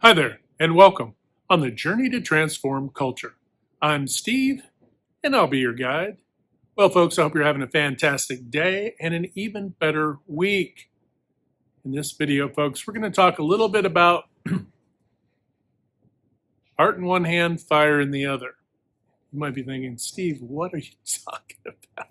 Hi there, and welcome on the journey to transform culture. I'm Steve, and I'll be your guide. Well, folks, I hope you're having a fantastic day and an even better week. In this video, folks, we're going to talk a little bit about heart in one hand, fire in the other. You might be thinking, Steve, what are you talking about?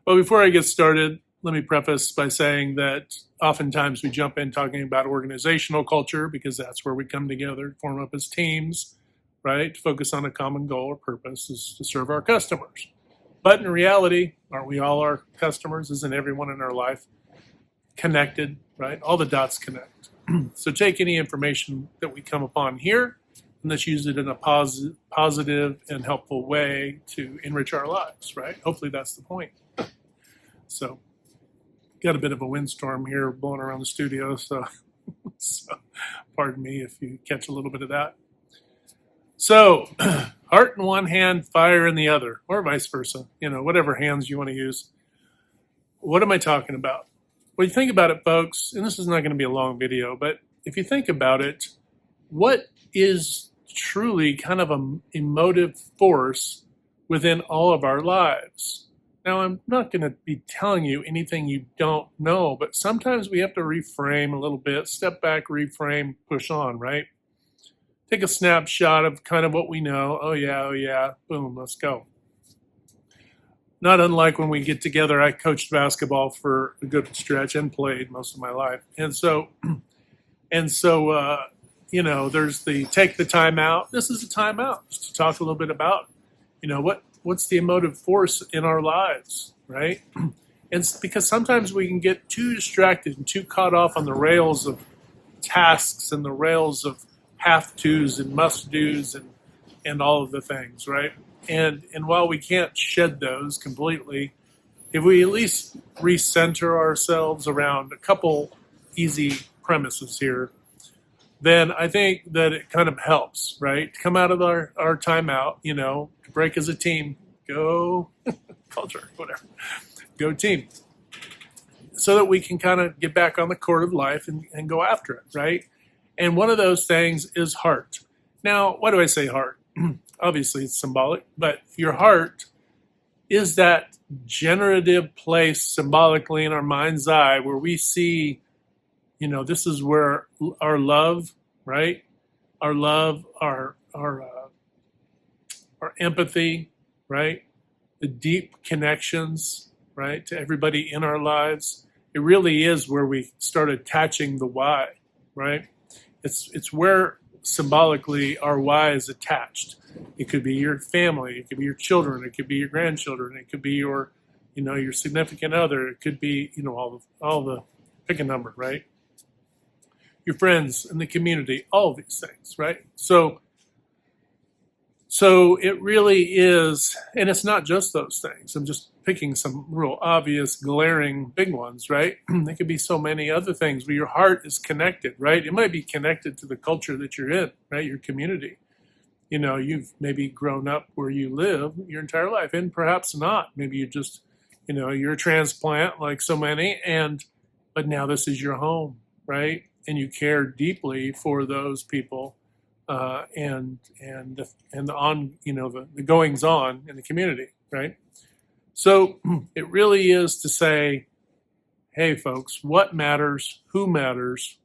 Well, before I get started, let me preface by saying that oftentimes we jump in talking about organizational culture because that's where we come together, form up as teams, right? Focus on a common goal or purpose is to serve our customers. But in reality, aren't we all our customers? Isn't everyone in our life connected, right? All the dots connect. So take any information that we come upon here and let's use it in a positive and helpful way to enrich our lives, right? Hopefully that's the point. So got a bit of a windstorm here blowing around the studio, so pardon me if you catch a little bit of that. So heart in one hand, fire in the other, or vice versa, whatever hands you want to use. What am I talking about? Well, you think about it, folks, and this is not going to be a long video, but if you think about it, what is truly kind of an emotive force within all of our lives? Now, I'm not going to be telling you anything you don't know, but sometimes we have to reframe a little bit, step back, reframe, push on, right? Take a snapshot of kind of what we know. Oh, yeah, boom, let's go. Not unlike when we get together, I coached basketball for a good stretch and played most of my life. And so, there's the take the time out. This is a time out, just to talk a little bit about, what's the emotive force in our lives, right? And it's because sometimes we can get too distracted and too caught off on the rails of tasks and the rails of have tos and must dos and all of the things, right? And while we can't shed those completely, if we at least recenter ourselves around a couple easy premises here, then I think that it kind of helps, right? To come out of our timeout, to break as a team, go culture, whatever, go team. So that we can kind of get back on the court of life and go after it, right? And one of those things is heart. Now, why do I say heart? Obviously, it's symbolic, but your heart is that generative place symbolically in our mind's eye where we see, this is where our love, right? Our love, our empathy, right? The deep connections, right, to everybody in our lives. It really is where we start attaching the why, right? It's where symbolically our why is attached. It could be your family, it could be your children, it could be your grandchildren, it could be your, your significant other, it could be, all the pick a number, right? Your friends in the community, all of these things, right? So it really is, and it's not just those things. I'm just picking some real obvious, glaring big ones, right? There could be so many other things where your heart is connected, right? It might be connected to the culture that you're in, right? Your community. You've maybe grown up where you live your entire life, and perhaps not. Maybe you just, you're a transplant like so many, but now this is your home, right? And you care deeply for those people. And the goings on in the community, right? So it really is to say, hey, folks, what matters, who matters,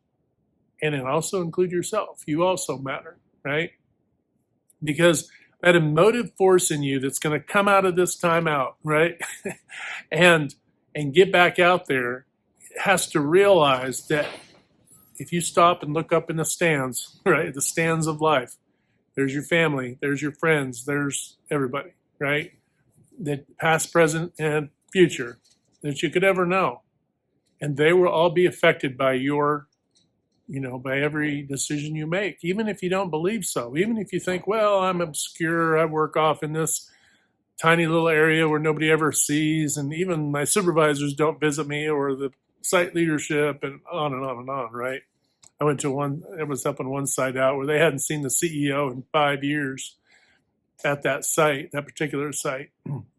and then also include yourself. You also matter, right? Because that emotive force in you that's going to come out of this timeout, right, and get back out there has to realize that if you stop and look up in the stands, right, the stands of life, there's your family, there's your friends, there's everybody, right? That past, present, and future that you could ever know. And they will all be affected by your, by every decision you make, even if you don't believe so. Even if you think, well, I'm obscure, I work off in this tiny little area where nobody ever sees, and even my supervisors don't visit me, or the site leadership, and on and on and on, right? I went to one, it was up on one site out where they hadn't seen the CEO in 5 years at that site, that particular site,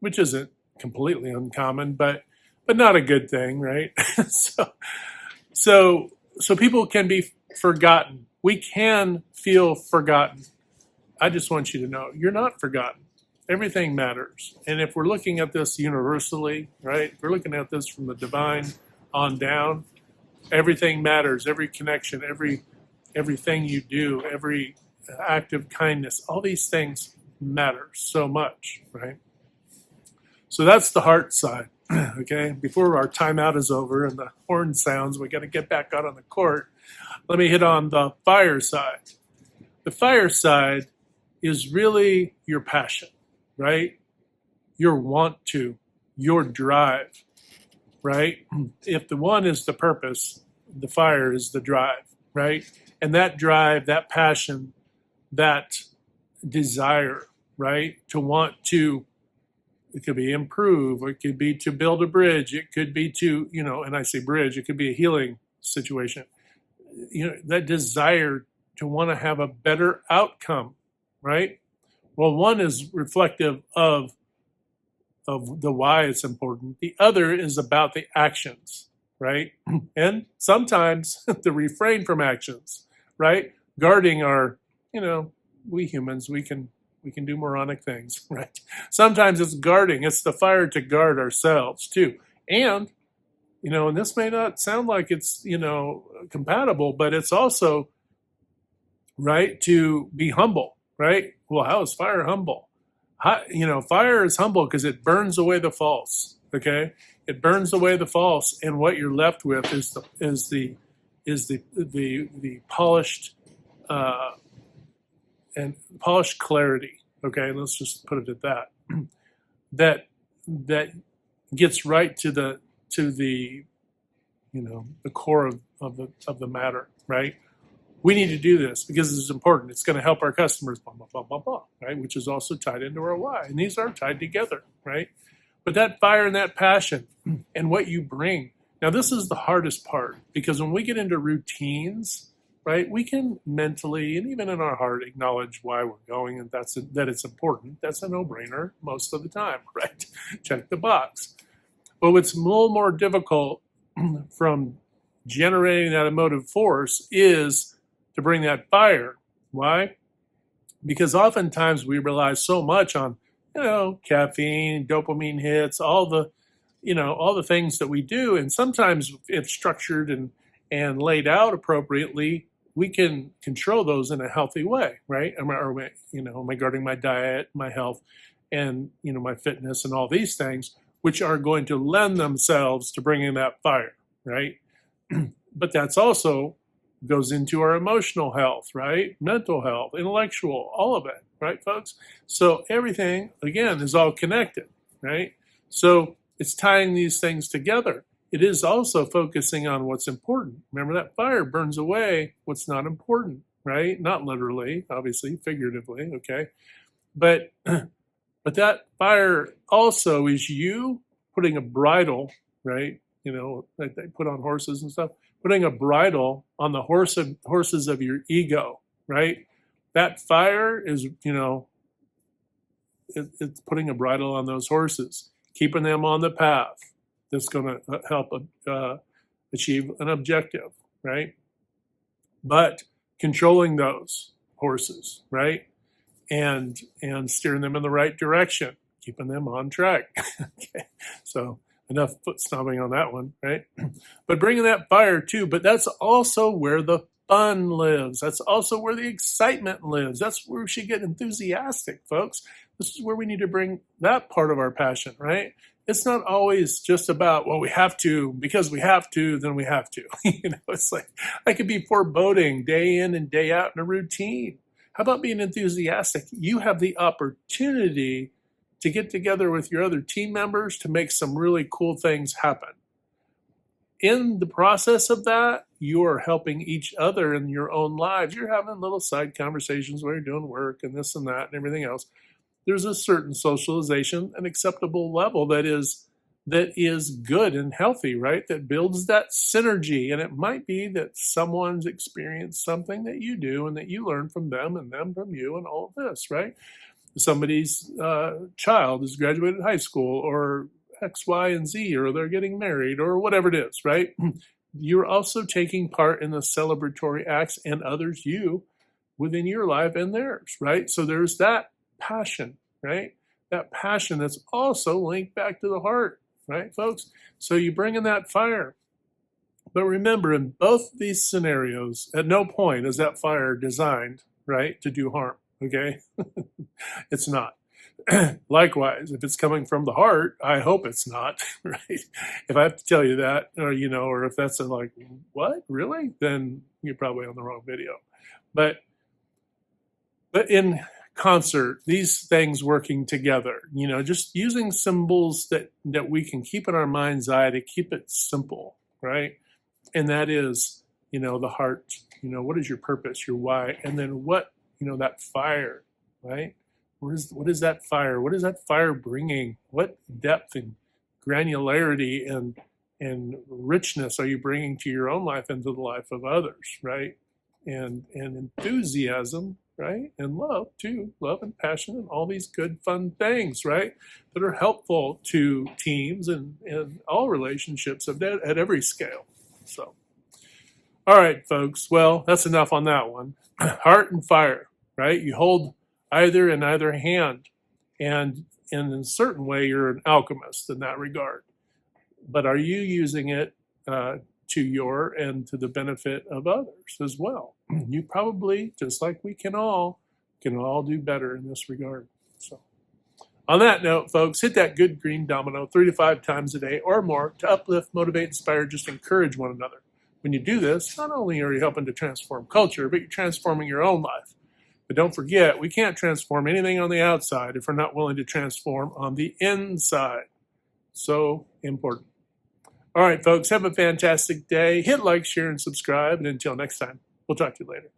which isn't completely uncommon, but not a good thing, right? So people can be forgotten, We can feel forgotten. I just want you to know you're not forgotten. Everything matters. And if we're looking at this universally, right, if we're looking at this from the divine on down, everything matters. Every connection, everything you do, every act of kindness, all these things matter so much, right? So that's the heart side. Okay, before our timeout is over and the horn sounds, we got to get back out on the court. Let me hit on the fire side. The fire side is really your passion, right? Your want to, your drive, right? If the one is the purpose, the fire is the drive, right? And that drive, that passion, that desire, right? To want to, it could be improve, or it could be to build a bridge, it could be to, and I say bridge, it could be a healing situation. That desire to want to have a better outcome, right? Well, one is reflective of the why it's important. The other is about the actions, right? And sometimes the refrain from actions, right? Guarding our, we humans, we can do moronic things, right? Sometimes it's guarding. It's the fire to guard ourselves too. And, and this may not sound like it's, compatible, but it's also, right, to be humble, right? Well, how is fire humble? Fire is humble because it burns away the false, okay? It burns away the false, and what you're left with is the polished and polished clarity. Okay, let's just put it at that. that gets right to the the core of the matter, right? We need to do this because this is important. It's going to help our customers, blah, blah, blah, blah, blah, right? Which is also tied into our why. And these are tied together, right? But that fire and that passion and what you bring. Now, this is the hardest part because when we get into routines, right, we can mentally and even in our heart acknowledge why we're going and that it's important. That's a no-brainer most of the time, right? Check the box. But what's a little more difficult from generating that emotive force is to bring that fire. Why? Because oftentimes we rely so much on, caffeine, dopamine hits, all the things that we do. And sometimes if structured and laid out appropriately, we can control those in a healthy way, right? Am I guarding my diet, my health, and, my fitness and all these things, which are going to lend themselves to bringing that fire, right? But that's also goes into our emotional health, right? Mental health, intellectual, all of it, right, folks? So everything, again, is all connected, right? So it's tying these things together. It is also focusing on what's important. Remember, that fire burns away what's not important, right? Not literally, obviously, figuratively, okay? But that fire also is you putting a bridle, right? Like they put on horses and stuff, putting a bridle on the horses of your ego, right? That fire is, it's putting a bridle on those horses, keeping them on the path that's going to help achieve an objective, right? But controlling those horses, right? And steering them in the right direction, keeping them on track. Okay, so enough foot stomping on that one, right? But bringing that fire too, but that's also where the fun lives. That's also where the excitement lives. That's where we should get enthusiastic, folks. This is where we need to bring that part of our passion, right? It's not always just about, well, we have to, because we have to, then we have to. It's like, I could be foreboding day in and day out in a routine. How about being enthusiastic? You have the opportunity to get together with your other team members to make some really cool things happen. In the process of that, you are helping each other in your own lives. You're having little side conversations while you're doing work and this and that and everything else. There's a certain socialization, an acceptable level that is good and healthy, right? That builds that synergy. And it might be that someone's experienced something that you do and that you learn from them and them from you and all of this, right? Somebody's child has graduated high school or X, Y, and Z, or they're getting married or whatever it is, right? you're also taking part in the celebratory acts and others, you, within your life and theirs, right? So there's that passion, right? That passion that's also linked back to the heart, right, folks? So you bring in that fire. But remember, in both these scenarios, at no point is that fire designed, right, to do harm, okay? It's not. Likewise, if it's coming from the heart, I hope it's not, right? If I have to tell you that, or, or if that's like, what, really? Then you're probably on the wrong video. But in concert, these things working together, just using symbols that we can keep in our mind's eye to keep it simple, right? And that is, the heart, what is your purpose, your why, and then what, that fire, right? What is that fire? What is that fire bringing? What depth and granularity and richness are you bringing to your own life and to the life of others, right? And enthusiasm, right? And love too, love and passion and all these good, fun things, right? That are helpful to teams and all relationships at every scale. So, all right, folks. Well, that's enough on that one. Heart and fire, right? You hold either in either hand, and in a certain way, you're an alchemist in that regard. But are you using it to your and to the benefit of others as well? You probably, just like we can all do better in this regard. So, on that note, folks, hit that good green domino 3 to 5 times a day or more to uplift, motivate, inspire, just encourage one another. When you do this, not only are you helping to transform culture, but you're transforming your own life. But don't forget, we can't transform anything on the outside if we're not willing to transform on the inside. So important. All right, folks, have a fantastic day. Hit like, share, and subscribe. And until next time, we'll talk to you later.